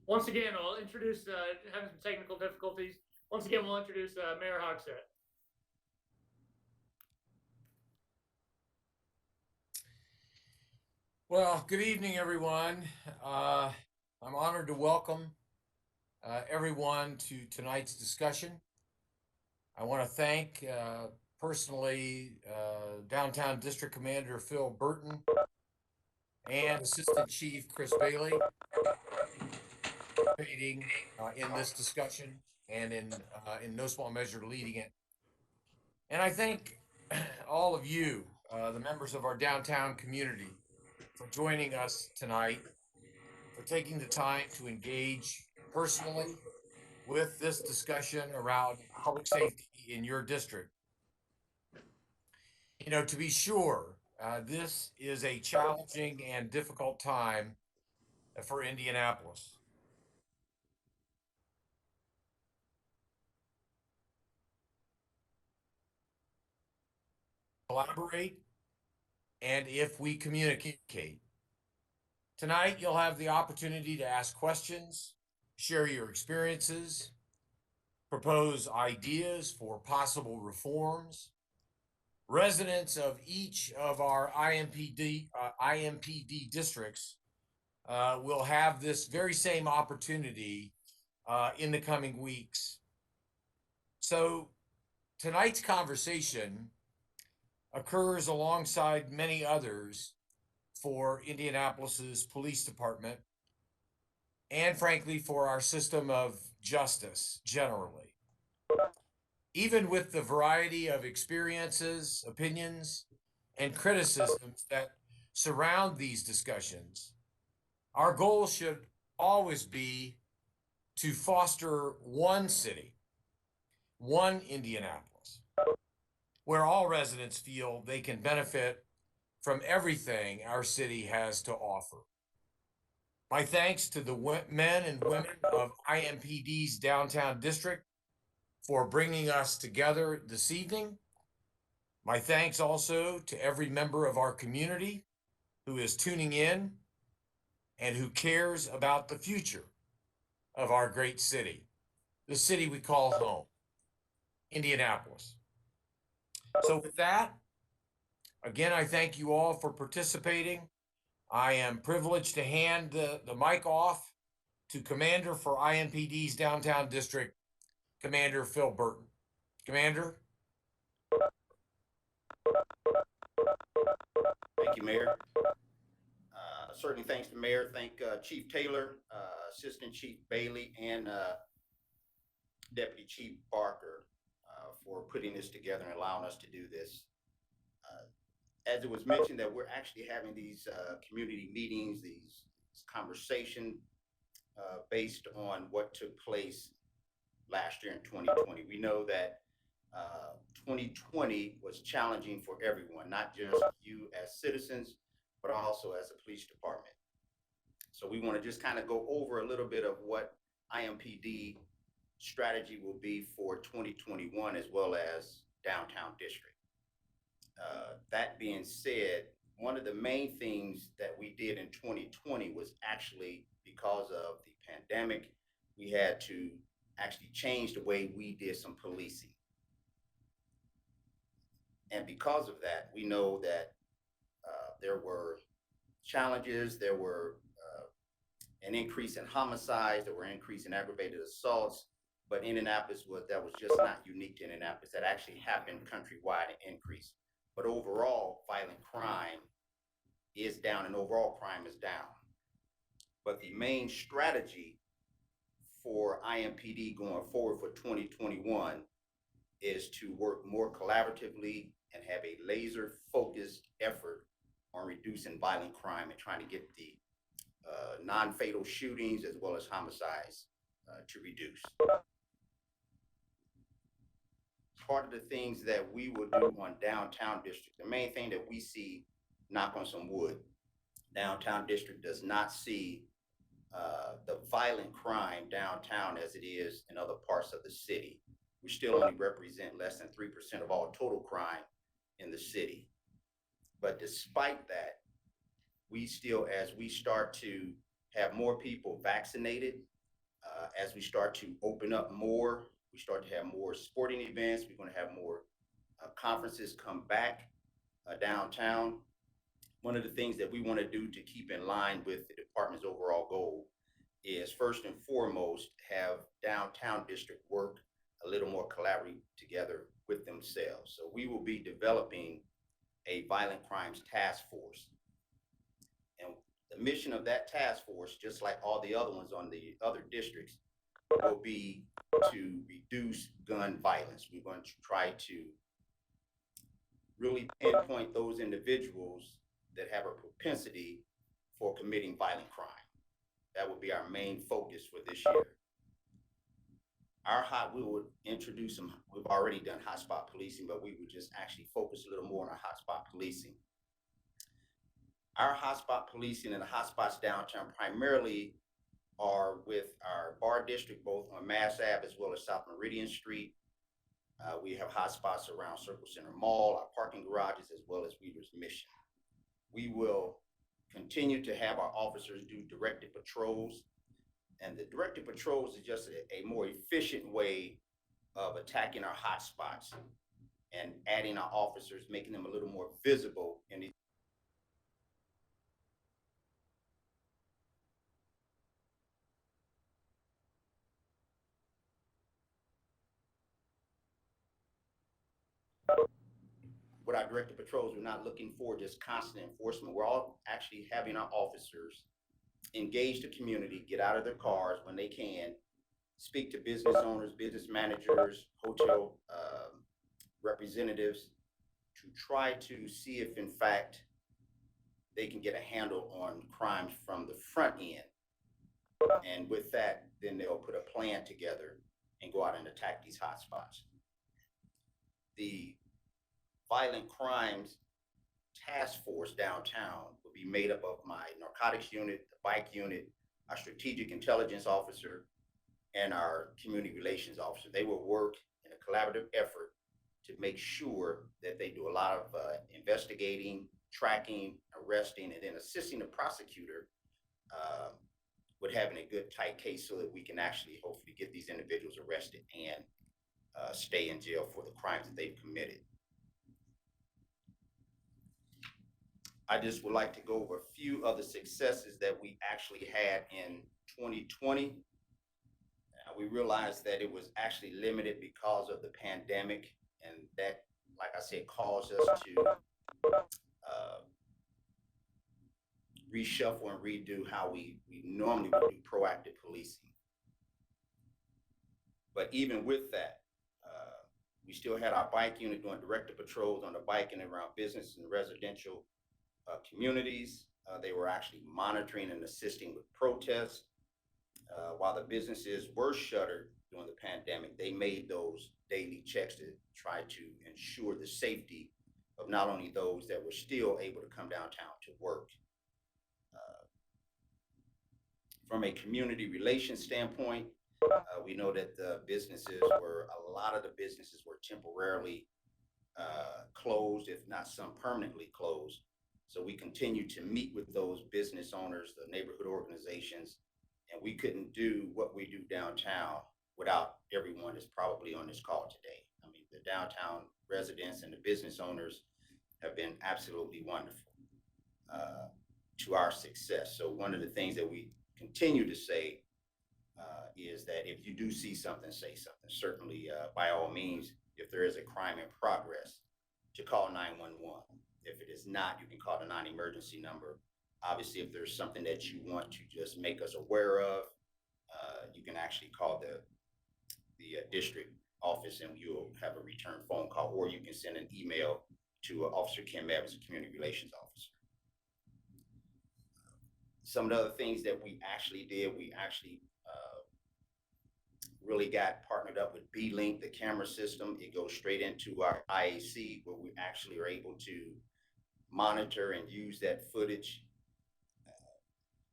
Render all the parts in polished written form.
Once again, I'll introduce, having some technical difficulties. Once again, we'll introduce Mayor Hogsett. Well, good evening, everyone. I'm honored to welcome everyone to tonight's discussion. I want to thank personally Downtown District Commander Phil Burton and Assistant Chief Chris Bailey participating in this discussion and in no small measure leading it. And I thank all of you, the members of our downtown community, for joining us tonight, for taking the time to engage personally with this discussion around public safety in your district. To be sure, this is a challenging and difficult time for Indianapolis. Collaborate, and if we communicate. Tonight, you'll have the opportunity to ask questions, share your experiences, propose ideas for possible reforms. Residents of each of our IMPD districts will have this very same opportunity in the coming weeks. So tonight's conversation occurs alongside many others for Indianapolis's police department and frankly for our system of justice generally. Even with the variety of experiences, opinions, and criticisms that surround these discussions, our goal should always be to foster one city, one Indianapolis, where all residents feel they can benefit from everything our city has to offer. My thanks to the men and women of IMPD's downtown district for bringing us together this evening. My thanks also to every member of our community who is tuning in and who cares about the future of our great city, the city we call home, Indianapolis. So, with that, again, I thank you all for participating. I am privileged to hand the mic off to Commander for IMPD's Downtown District, Commander Phil Burton. Commander? Thank you, Mayor. Certainly thanks to Mayor. Thank Chief Taylor, Assistant Chief Bailey, and Deputy Chief Barker for putting this together and allowing us to do this. As it was mentioned that we're actually having these community meetings, these conversations based on what took place last year in 2020. We know that 2020 was challenging for everyone, not just you as citizens, but also as a police department. So we want to just kind of go over a little bit of what IMPD strategy will be for 2021 as well as downtown district. That being said, one of the main things that we did in 2020 was actually because of the pandemic, we had to actually change the way we did some policing. And because of that, we know that there were challenges, there were an increase in homicides, there were an increase in aggravated assaults, but Indianapolis that was just not unique to Indianapolis. That actually happened countrywide, an increase. But overall, violent crime is down and overall crime is down. But the main strategy for IMPD going forward for 2021 is to work more collaboratively and have a laser focused effort on reducing violent crime and trying to get the non-fatal shootings as well as homicides to reduce. Part of the things that we will do on downtown district, the main thing that we see, knock on some wood, downtown district does not see the violent crime downtown as it is in other parts of the city. We still only represent less than 3% of all total crime in the city. But despite that, we still, as we start to have more people vaccinated, As we start to open up more, we start to have more sporting events. We're going to have more conferences come back downtown. One of the things that we want to do to keep in line with the department's overall goal is, first and foremost, have downtown district work a little more collaborative together with themselves. So we will be developing a violent crimes task force. And the mission of that task force, just like all the other ones on the other districts, will be to reduce gun violence. We're going to try to really pinpoint those individuals that have a propensity for committing violent crime. That would be our main focus for this year. We would introduce some, we've already done hotspot policing, but we would just actually focus a little more on our hotspot policing. Our hotspot policing and the hotspots downtown primarily are with our bar district, both on Mass Ave as well as South Meridian Street. We have hotspots around Circle Center Mall, our parking garages, as well as Weaver's Mission. We will continue to have our officers do directed patrols. And the directed patrols is just a more efficient way of attacking our hotspots and adding our officers, making them a little more visible in the with our directed patrols. We're not looking for just constant enforcement. We're all actually having our officers engage the community, get out of their cars when they can, speak to business owners, business managers, hotel representatives, to try to see if in fact they can get a handle on crimes from the front end. And with that, then they'll put a plan together and go out and attack these hotspots. The violent crimes task force downtown will be made up of my narcotics unit, the bike unit, our strategic intelligence officer, and our community relations officer. They will work in a collaborative effort to make sure that they do a lot of investigating, tracking, arresting, and then assisting the prosecutor with having a good tight case so that we can actually hopefully get these individuals arrested and stay in jail for the crimes that they've committed. I just would like to go over a few other successes that we actually had in 2020. We realized that it was actually limited because of the pandemic, and that, like I said, caused us to reshuffle and redo how we normally would do proactive policing. But even with that, we still had our bike unit doing directed patrols on the bike and around business and residential communities. They were actually monitoring and assisting with protests. While the businesses were shuttered during the pandemic, they made those daily checks to try to ensure the safety of not only those that were still able to come downtown to work. From a community relations standpoint, we know that a lot of the businesses were temporarily closed, if not some permanently closed. So we continue to meet with those business owners, the neighborhood organizations, and we couldn't do what we do downtown without everyone that's probably on this call today. I mean, the downtown residents and the business owners have been absolutely wonderful to our success. So one of the things that we continue to say is that if you do see something, say something. Certainly, by all means, if there is a crime in progress, to call 911. If it is not, you can call the non-emergency number. Obviously, if there's something that you want to just make us aware of, you can actually call the district office and you'll have a return phone call, or you can send an email to Officer Kim Evans, a community relations officer. Some of the other things that we actually did, we actually really got partnered up with B-Link, the camera system. It goes straight into our IAC, where we actually are able to monitor and use that footage.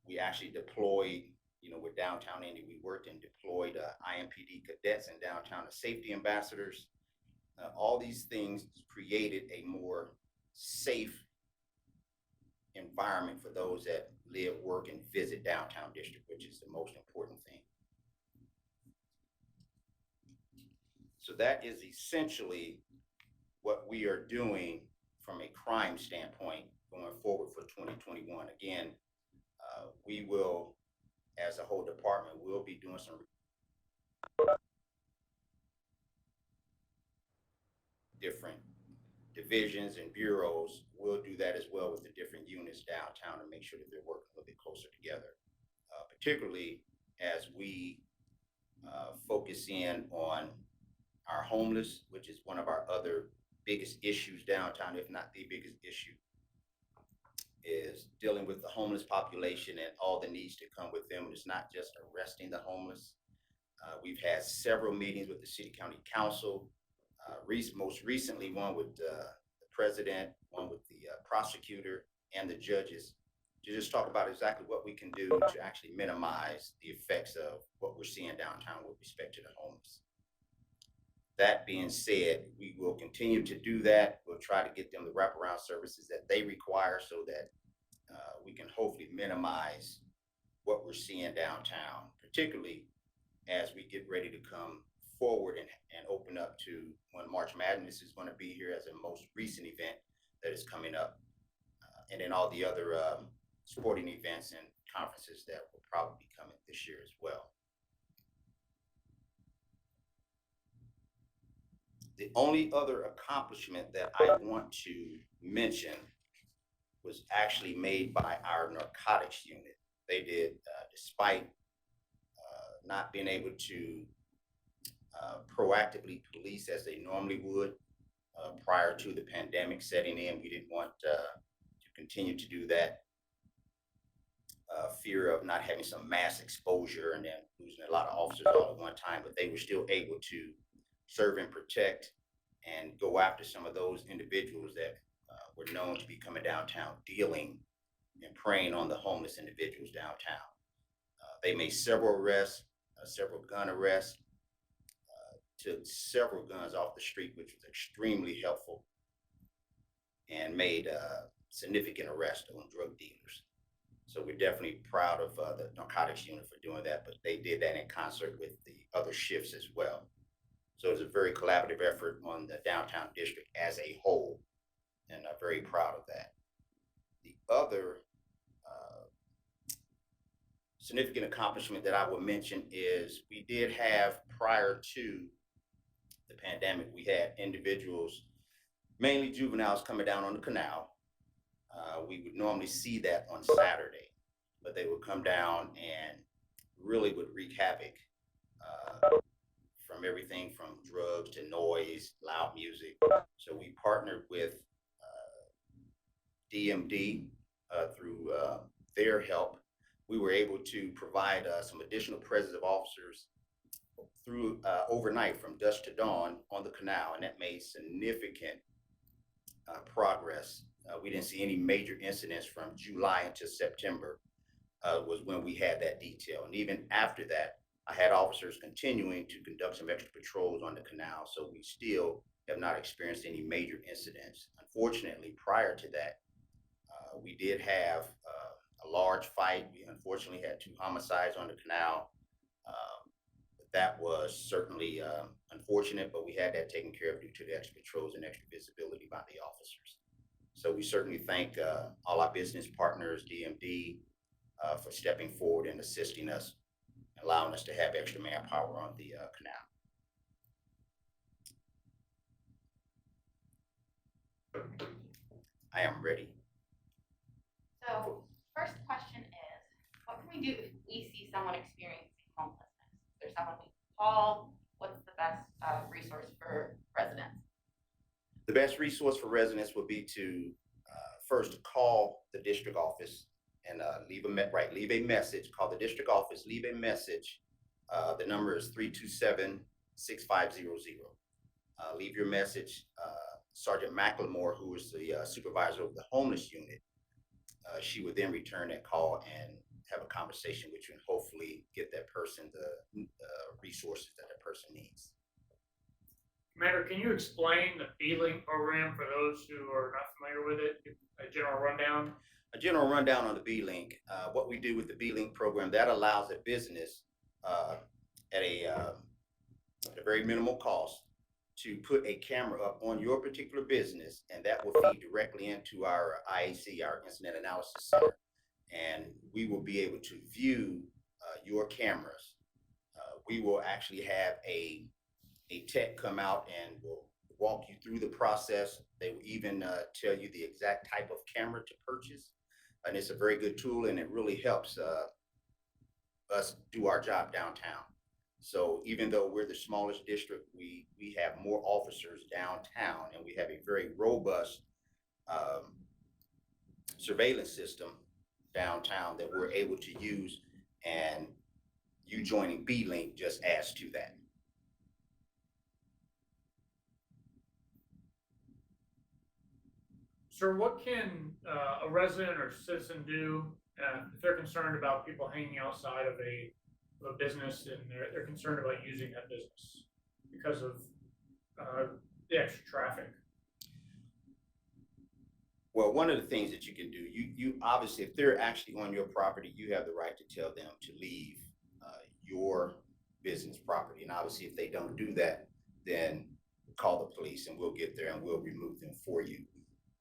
We actually deployed, with downtown Indy, we worked and deployed IMPD cadets in downtown as safety ambassadors. All these things created a more safe environment for those that live, work, and visit downtown district, which is the most important thing. So that is essentially what we are doing from a crime standpoint going forward for 2021. Again, we will, as a whole department, will be doing some different divisions and bureaus. We'll do that as well with the different units downtown to make sure that they're working a little bit closer together, particularly as we focus in on our homeless, which is one of our other biggest issues downtown, if not the biggest issue, is dealing with the homeless population and all the needs that come with them. It's not just arresting the homeless. We've had several meetings with the city county council, most recently one with the president, one with the prosecutor and the judges, to just talk about exactly what we can do to actually minimize the effects of what we're seeing downtown with respect to the homeless. That being said, we will continue to do that. We'll try to get them the wraparound services that they require so that we can hopefully minimize what we're seeing downtown, particularly as we get ready to come forward and open up to when March Madness is going to be here as a most recent event that is coming up, and then all the other sporting events and conferences that will probably be coming this year as well. The only other accomplishment that I want to mention was actually made by our narcotics unit. They did, despite not being able to proactively police as they normally would prior to the pandemic setting in. We didn't want to continue to do that. Fear of not having some mass exposure and then losing a lot of officers all at one time, but they were still able to serve and protect and go after some of those individuals that were known to be coming downtown, dealing and preying on the homeless individuals downtown. They made several arrests, several gun arrests, took several guns off the street, which was extremely helpful, and made significant arrests on drug dealers. So we're definitely proud of the narcotics unit for doing that, but they did that in concert with the other shifts as well. So it's a very collaborative effort on the downtown district as a whole, and I'm very proud of that. The other significant accomplishment that I will mention is we did have, prior to the pandemic, we had individuals, mainly juveniles, coming down on the canal. We would normally see that on Saturday, but they would come down and really would wreak havoc, from everything from drugs to noise, loud music. So we partnered with DMD through their help. We were able to provide some additional presence of officers through overnight from dusk to dawn on the canal, and that made significant progress. We didn't see any major incidents from July until September was when we had that detail. And even after that, I had officers continuing to conduct some extra patrols on the canal. So we still have not experienced any major incidents. Unfortunately, prior to that, we did have a large fight. We unfortunately had 2 homicides on the canal. That was certainly unfortunate, but we had that taken care of due to the extra patrols and extra visibility by the officers. So we certainly thank all our business partners, DMD, for stepping forward and assisting us, allowing us to have extra manpower on the canal. I am ready. So first question is, what can we do if we see someone experiencing homelessness? Is there someone we can call? What's the best resource for residents? The best resource for residents would be to first call the district office and leave a message. Call the district office, leave a message. The number is 327-6500. Leave your message. Sergeant McLemore, who is the supervisor of the homeless unit, she would then return that call and have a conversation with you and hopefully get that person the resources that that person needs. Commander, can you explain the B-Link program for those who are not familiar with it? A general rundown? A general rundown on the B-Link. What we do with the B-Link program, that allows a business at a very minimal cost to put a camera up on your particular business, and that will feed directly into our IAC, our Incident Analysis Center. And we will be able to view your cameras. We will actually have a tech come out and will walk you through the process. They will even tell you the exact type of camera to purchase. And it's a very good tool, and it really helps us do our job downtown. So even though we're the smallest district, we have more officers downtown, and we have a very robust surveillance system downtown that we're able to use, and you joining B-Link just adds to that. Sir, what can a resident or citizen do if they're concerned about people hanging outside of a business and they're concerned about using that business because of the extra traffic? Well, one of the things that you can do, you obviously, if they're actually on your property, you have the right to tell them to leave your business property. And obviously, if they don't do that, then call the police and we'll get there and we'll remove them for you.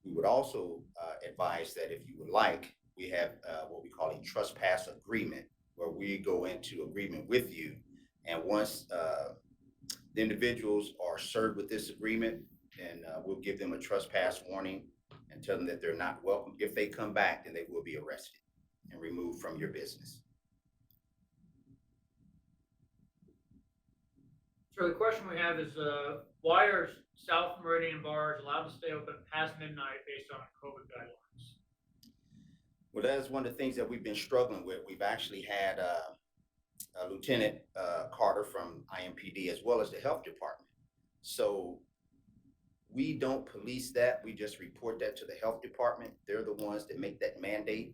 We would also advise that if you would like, we have what we call a trespass agreement, where we go into agreement with you. And once the individuals are served with this agreement, then we'll give them a trespass warning and tell them that they're not welcome. If they come back, then they will be arrested and removed from your business. So the question we have is, why are South Meridian bars allowed to stay open past midnight based on COVID guidelines? Well, that is one of the things that we've been struggling with. We've actually had Lieutenant Carter from IMPD, as well as the health department. So we don't police that. We just report that to the health department. They're the ones that make that mandate.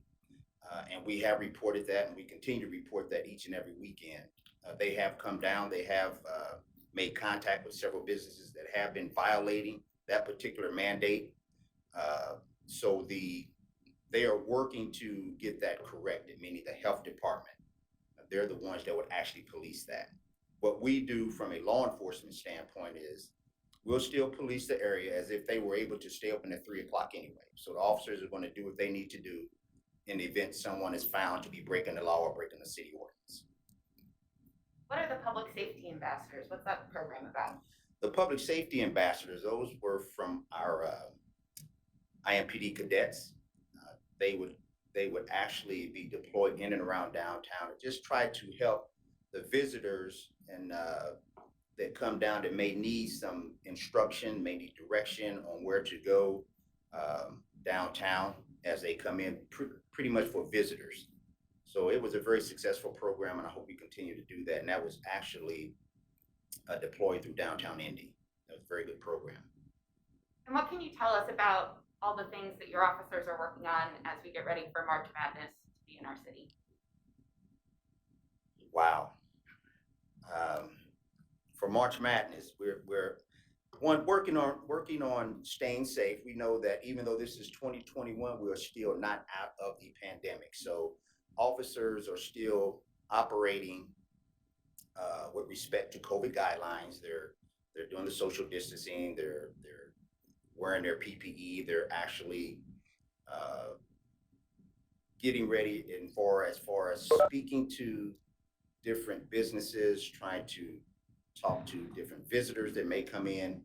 And we have reported that, and we continue to report that each and every weekend. They have come down. They have made contact with several businesses that have been violating that particular mandate. So they are working to get that corrected, meaning the health department. They're the ones that would actually police that. What we do from a law enforcement standpoint is we'll still police the area as if they were able to stay open at 3 o'clock anyway. So the officers are going to do what they need to do in the event someone is found to be breaking the law or breaking the city ordinance. What are the public safety ambassadors? What's that program about? The public safety ambassadors, those were from our IMPD cadets. They would actually be deployed in and around downtown and just try to help the visitors and that come down that may need some instruction, may need direction on where to go downtown as they come in, pretty much for visitors. So it was a very successful program, and I hope we continue to do that. And that was actually deployed through downtown Indy. That was a very good program. And what can you tell us about all the things that your officers are working on as we get ready for March Madness to be in our city? Wow. For March Madness, we're working on staying safe. We know that even though this is 2021, we are still not out of the pandemic. So officers are still operating with respect to COVID guidelines. They're doing the social distancing. They're wearing their PPE. They're actually getting ready as far as speaking to different businesses, trying to talk to different visitors that may come in.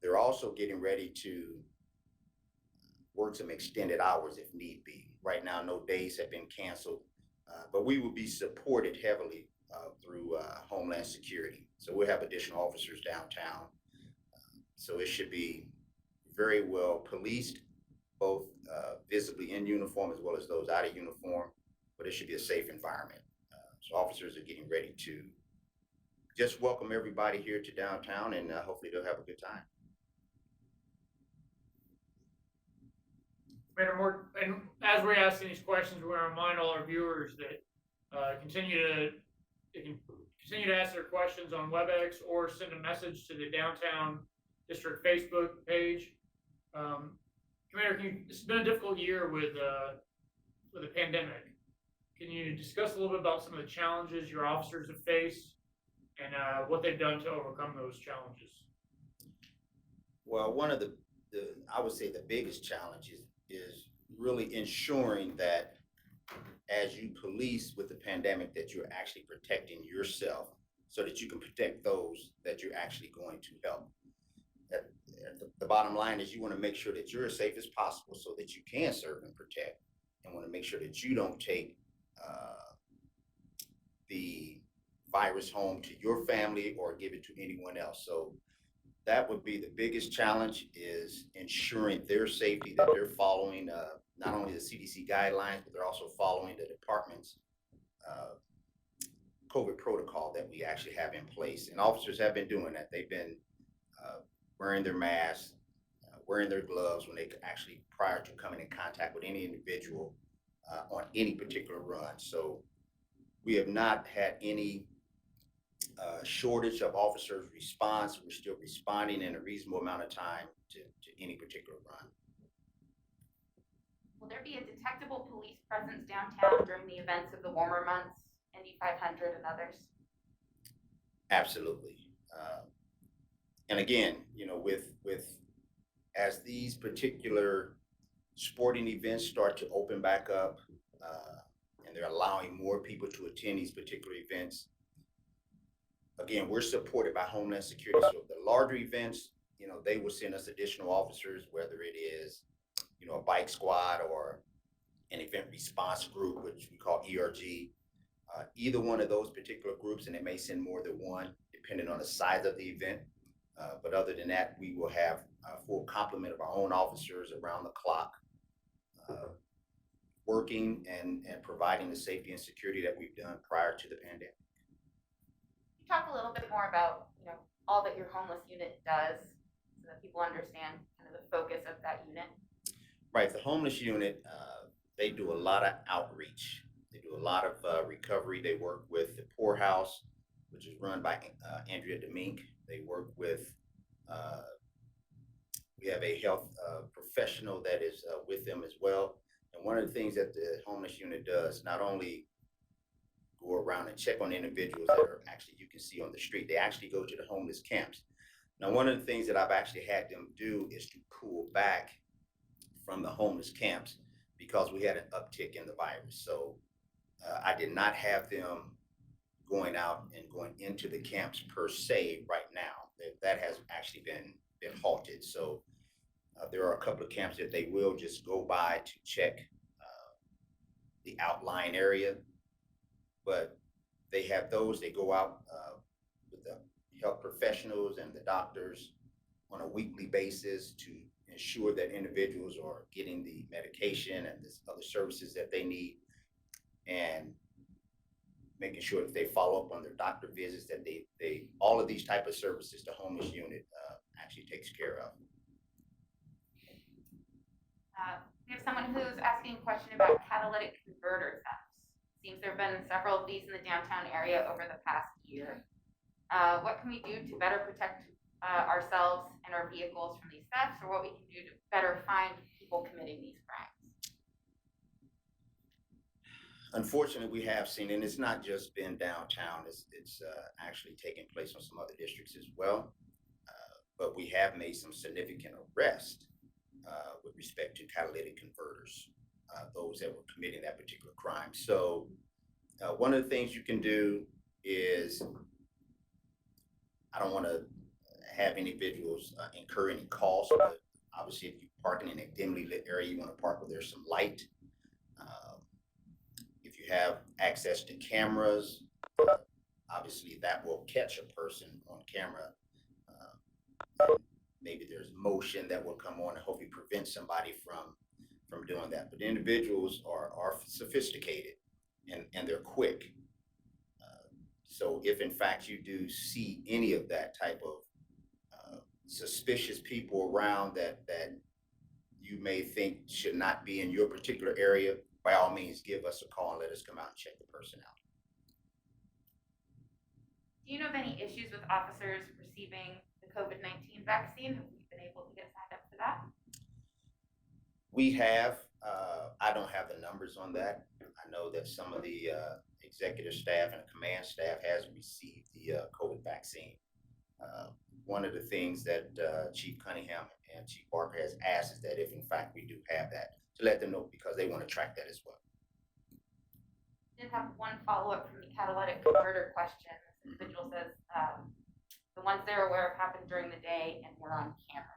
They're also getting ready to work some extended hours if need be. Right now, no days have been canceled, but we will be supported heavily through Homeland Security. So we'll have additional officers downtown. So it should be very well policed, both visibly in uniform as well as those out of uniform, but it should be a safe environment. So officers are getting ready to just welcome everybody here to downtown, and hopefully they'll have a good time. Mayor Moore, and as we're asking these questions, we want to remind all our viewers that they can continue to ask their questions on WebEx or send a message to the Downtown District Facebook page. Commander, it's been a difficult year with the pandemic. Can you discuss a little bit about some of the challenges your officers have faced and what they've done to overcome those challenges. Well, one of the I would say the biggest challenge is really ensuring that as you police with the pandemic, that you're actually protecting yourself so that you can protect those that you're actually going to help. The bottom line is you want to make sure that you're as safe as possible so that you can serve and protect, and want to make sure that you don't take the virus home to your family or give it to anyone else. So that would be the biggest challenge, is ensuring their safety, that they're following not only the CDC guidelines, but they're also following the department's COVID protocol that we actually have in place. And officers have been doing that. They've been wearing their masks, wearing their gloves when they actually, prior to coming in contact with any individual on any particular run. So we have not had any shortage of officers' response. We're still responding in a reasonable amount of time to any particular run. Will there be a detectable police presence downtown during the events of the warmer months, Indy 500 and others? Absolutely. And again, with as these particular sporting events start to open back up, and they're allowing more people to attend these particular events, again, we're supported by Homeland Security. So the larger events, they will send us additional officers, whether it is, a bike squad or an event response group, which we call ERG. Either one of those particular groups, and they may send more than one, depending on the size of the event. But other than that, we will have a full complement of our own officers around the clock, working and providing the safety and security that we've done prior to the pandemic. Can you talk a little bit more about, all that your homeless unit does so that people understand kind of the focus of that unit? Right, the homeless unit, they do a lot of outreach. They do a lot of recovery. They work with the poorhouse, which is run by Andrea Demink. They work with, we have a health professional that is with them as well. And one of the things that the homeless unit does, not only go around and check on individuals that are actually, you can see on the street, they actually go to the homeless camps. Now, one of the things that I've actually had them do is to pull back from the homeless camps because we had an uptick in the virus. So I did not have them going out and going into the camps per se right now. That has actually been halted. So there are a couple of camps that they will just go by to check the outlying area, but they have those. They go out with the health professionals and the doctors on a weekly basis to ensure that individuals are getting the medication and the other services that they need, and making sure that they follow up on their doctor visits, that they all of these type of services the homeless unit actually takes care of. We have someone who's asking a question about catalytic converter thefts. Seems there have been several of these in the downtown area over the past year. What can we do to better protect ourselves and our vehicles from these thefts, or what we can do to better find people committing these crimes? Unfortunately, we have seen, and it's not just been downtown, it's actually taking place on some other districts as well. But we have made some significant arrests with respect to catalytic converters, those that were committing that particular crime. So one of the things you can do is, I don't want to have individuals incur any costs, but obviously if you're parking in a dimly lit area, you want to park where there's some light. If you have access to cameras, obviously that will catch a person on camera. Maybe there's motion that will come on and hopefully prevent somebody from doing that. But individuals are sophisticated and they're quick. So if in fact you do see any of that type of suspicious people around that you may think should not be in your particular area, by all means, give us a call and let us come out and check the person out. Do you know of any issues with officers receiving the COVID-19 vaccine? Have we been able to get signed up for that? We have, I don't have the numbers on that. I know that some of the executive staff and the command staff has received the COVID vaccine. One of the things that Chief Cunningham and Chief Barker has asked is that if in fact we do have that, to let them know because they want to track that as well. I did have one follow-up from the catalytic converter question. This individual says, the ones they're aware of happened during the day and were on camera.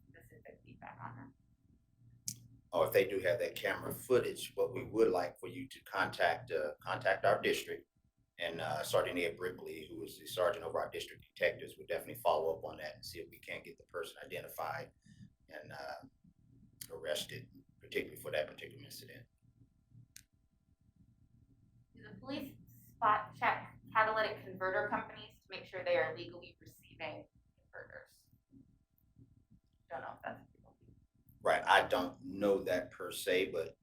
Specific feedback on that. Or if they do have that camera footage, what we would like for you to contact our district, and Sergeant Ed Brickley, who is the sergeant over our district detectives, will definitely follow up on that and see if we can get the person identified and arrested, particularly for that particular incident. Do the police spot check catalytic converter companies to make sure they are legally receiving converters? Don't know if that's Right, I don't know that per se, but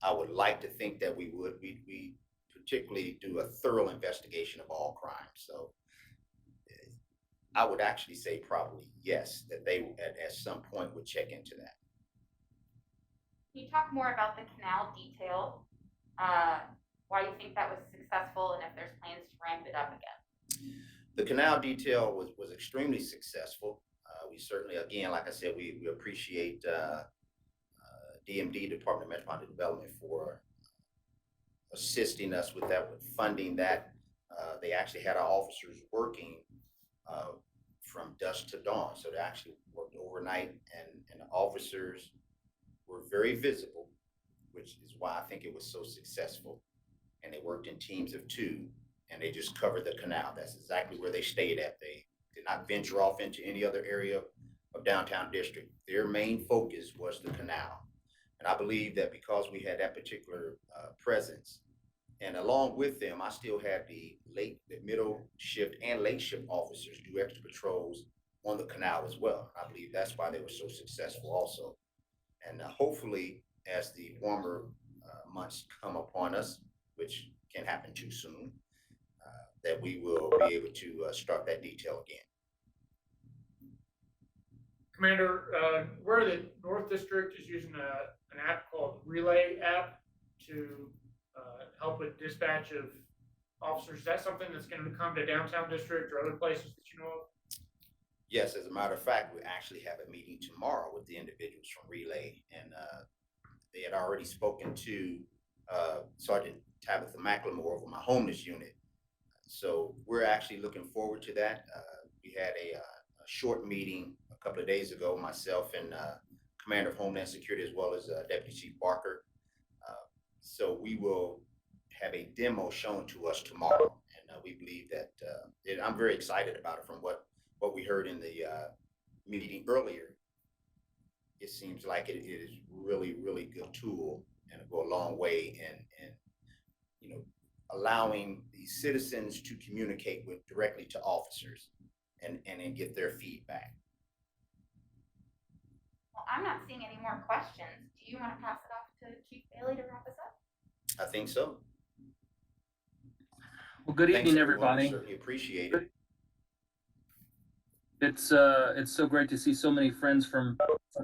I would like to think that we would. We particularly do a thorough investigation of all crimes. So I would actually say probably yes, that they at some point would check into that. Can you talk more about the Canal detail? Why you think that was successful, and if there's plans to ramp it up again? The Canal detail was extremely successful. We certainly, again, like I said, we appreciate DMD, Department of Metropolitan Development, for assisting us with that, with funding that. They actually had our officers working from dusk to dawn. So they actually worked overnight, and the officers were very visible, which is why I think it was so successful. And they worked in teams of 2, and they just covered the canal. That's exactly where they stayed at. They did not venture off into any other area of downtown district. Their main focus was the canal. And I believe that because we had that particular presence, and along with them, I still had the middle shift and late shift officers do extra patrols on the canal as well. I believe that's why they were so successful also. And hopefully, as the warmer months come upon us, which can happen too soon, that we will be able to start that detail again. Commander, where the North District is using an app called Relay app to help with dispatch of officers, is that something that's going to come to downtown district or other places that you know of? Yes, as a matter of fact, we actually have a meeting tomorrow with the individuals from Relay, and they had already spoken to Sergeant Tabitha McLemore over my homeless unit. So we're actually looking forward to that. We had a short meeting a couple of days ago, myself and Commander of Homeland Security, as well as Deputy Chief Barker. So we will have a demo shown to us tomorrow, and we believe that I'm very excited about it. From what we heard in the meeting earlier, it seems like it is really, really good tool, and it'll go a long way in allowing the citizens to communicate directly to officers and then get their feedback. Well, I'm not seeing any more questions. Do you want to pass it off to Chief Bailey to wrap us up? I think so. Well, good Thanks, evening, everyone. everybody. Certainly appreciate it. It's so great to see so many friends from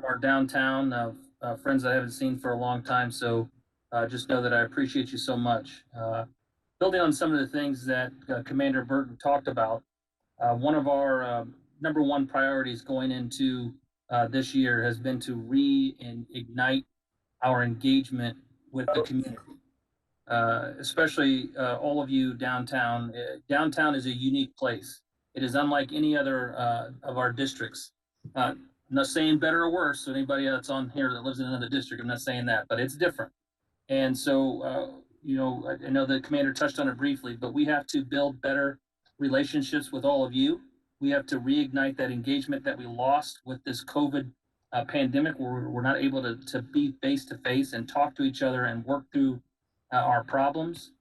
our downtown, friends I haven't seen for a long time. So just know that I appreciate you so much. Building on some of the things that Commander Burton talked about, one of our number one priorities going into this year has been to reignite our engagement with the community. Especially all of you downtown. Downtown is a unique place. It is unlike any other of our districts. I'm not saying better or worse. So anybody that's on here that lives in another district, I'm not saying that, but it's different. And so, I know the commander touched on it briefly, but we have to build better relationships with all of you. We have to reignite that engagement that we lost with this COVID pandemic, where we're not able to be face to face and talk to each other and work through our problems.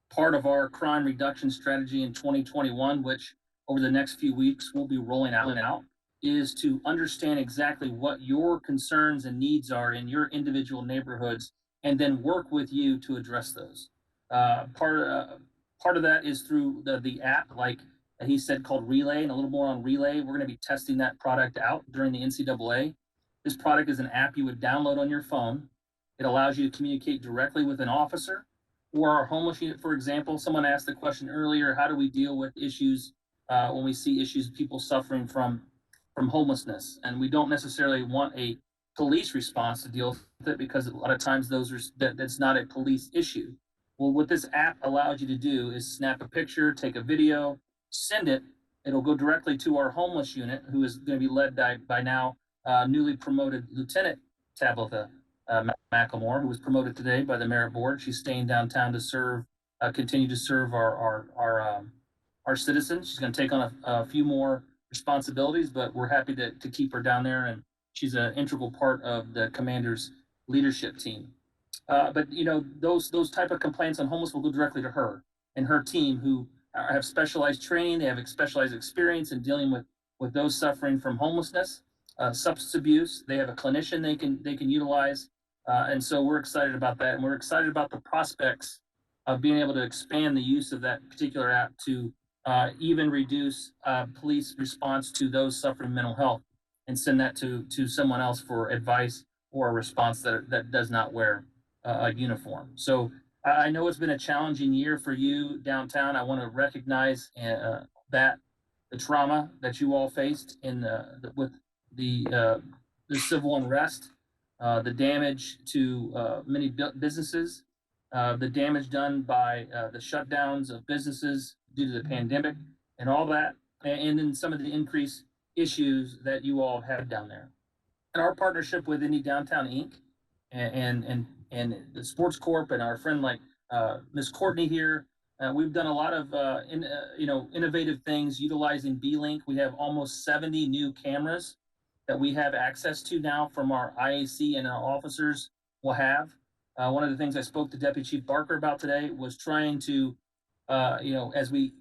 Part of our crime reduction strategy in 2021, which over the next few weeks we'll be rolling out, is to understand exactly what your concerns and needs are in your individual neighborhoods, and then work with you to address those. Part of that is through the app, like he said, called Relay, and a little more on Relay. We're going to be testing that product out during the NCAA. This product is an app you would download on your phone. It allows you to communicate directly with an officer or our homeless unit, for example. Someone asked the question earlier, how do we deal with issues when we see issues, people suffering from homelessness? And we don't necessarily want a police response to deal with it because a lot of times that's not a police issue. Well, what this app allows you to do is snap a picture, take a video, send it. It'll go directly to our homeless unit, who is going to be led by now newly promoted Lieutenant Tabitha Macklemore, who was promoted today by the merit board. She's staying downtown to serve, continue to serve our citizens. She's going to take on a few more responsibilities, but we're happy to keep her down there, and she's an integral part of the commander's leadership team. But you know, those type of complaints on homeless will go directly to her and her team, who have specialized training. They have specialized experience in dealing with those suffering from homelessness, substance abuse. They have a clinician they can utilize, and so we're excited about that, and we're excited about the prospects of being able to expand the use of that particular app to even reduce police response to those suffering mental health, and send that to someone else for advice or a response that does not wear a uniform. So I know it's been a challenging year for you downtown. I want to recognize that the trauma that you all faced with the civil unrest, the damage to many businesses, the damage done by the shutdowns of businesses due to the pandemic, and all that, and then some of the increased issues that you all have down there. And our partnership with Indy Downtown Inc. and the Sports Corp and our friend like Miss Courtney here, we've done a lot of innovative things utilizing B-Link. We have almost 70 new cameras that we have access to now from our IAC, and our officers will have. One of the things I spoke to Deputy Chief Barker about today was trying to, as we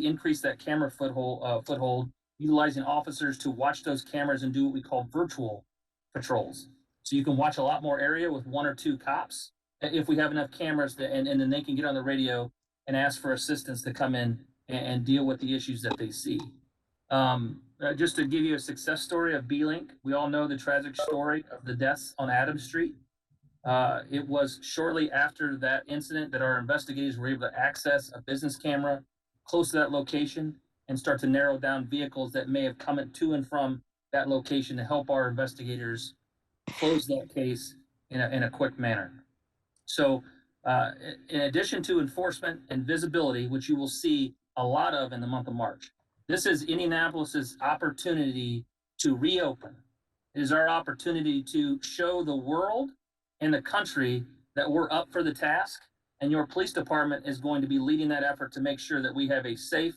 increase that camera foothold, utilizing officers to watch those cameras and do what we call virtual patrols. So you can watch a lot more area with one or two cops if we have enough cameras, and then they can get on the radio and ask for assistance to come in and deal with the issues that they see. Just to give you a success story of B-Link, we all know the tragic story of the deaths on Adams Street. It was shortly after that incident that our investigators were able to access a business camera close to that location and start to narrow down vehicles that may have come to and from that location to help our investigators close that case in a quick manner. So in addition to enforcement and visibility, which you will see a lot of in the month of March, this is Indianapolis's opportunity to reopen. It is our opportunity to show the world and the country that we're up for the task, and your police department is going to be leading that effort to make sure that we have a safe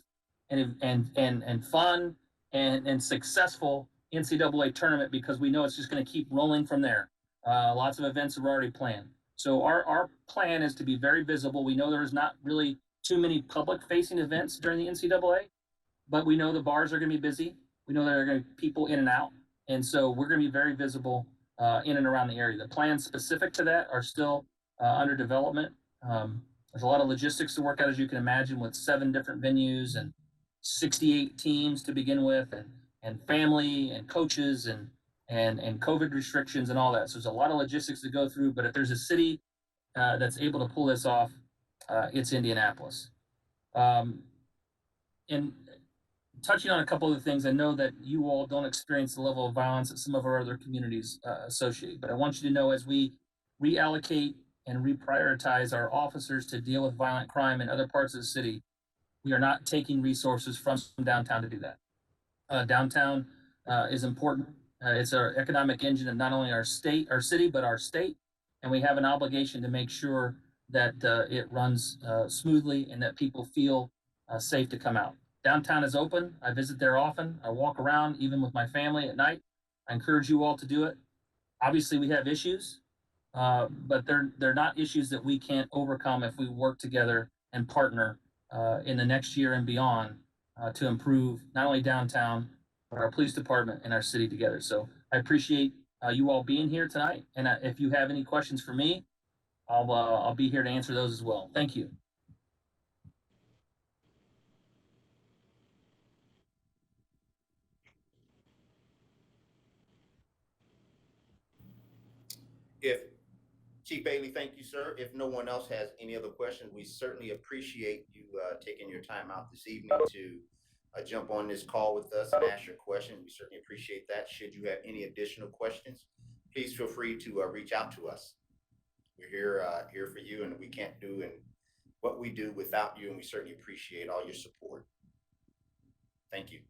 and fun and successful NCAA tournament, because we know it's just going to keep rolling from there. Lots of events are already planned. So our plan is to be very visible. We know there's not really too many public-facing events during the NCAA, but we know the bars are going to be busy. We know there are going to be people in and out, and so we're going to be very visible in and around the area. The plans specific to that are still under development. There's a lot of logistics to work out, as you can imagine, with 7 different venues and 68 teams to begin with, and family and coaches and COVID restrictions and all that. So there's a lot of logistics to go through, but if there's a city that's able to pull this off, it's Indianapolis. And touching on a couple of the things, I know that you all don't experience the level of violence that some of our other communities associate, but I want you to know, as we reallocate and reprioritize our officers to deal with violent crime in other parts of the city, we are not taking resources from downtown to do that. Downtown is important. It's our economic engine of not only our city, but our state. And we have an obligation to make sure that it runs smoothly and that people feel safe to come out. Downtown is open. I visit there often. I walk around even with my family at night. I encourage you all to do it. Obviously, we have issues, but they're not issues that we can't overcome if we work together and partner in the next year and beyond to improve not only downtown, but our police department and our city together. So I appreciate you all being here tonight. And if you have any questions for me, I'll be here to answer those as well. Thank you. If Chief Bailey, thank you, sir. If no one else has any other questions, we certainly appreciate you taking your time out this evening to jump on this call with us and ask your questions. We certainly appreciate that. Should you have any additional questions, please feel free to reach out to us. We're here for you, and we can't do what we do without you, and we certainly appreciate all your support. Thank you.